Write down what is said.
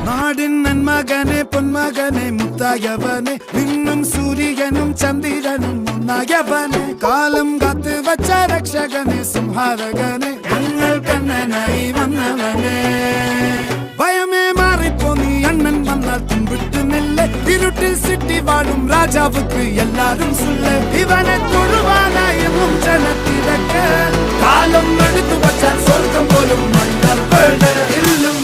നാടിൻ നന്മകനെ പൊന്മകനെ മുത്തായവനെ നിന്നും സൂര്യനും ചന്ദ്രനും ഒന്നായവനെ കാലം കാത്ത് വച്ച രക്ഷകനെ സംഹാരകനെ ഞങ്ങൾ കണ്ണനായി വന്നവനെ ഭയമേ മാറിപ്പോ നീ അണ്ണൻ വന്നാൽ തുമ്പിട്ട് നെല്ല് ഇരുട്ടിൽ സിറ്റി വാഴും രാജാവുക്ക് എല്ലാരും സുല്ല് ഇവനെ തൊഴുവാനായും ജനത്തിരക്ക് കാലം എടുത്തു വച്ചാൽ സ്വർഗം പോലും മണ്ണർ വീട് ഇല്ലും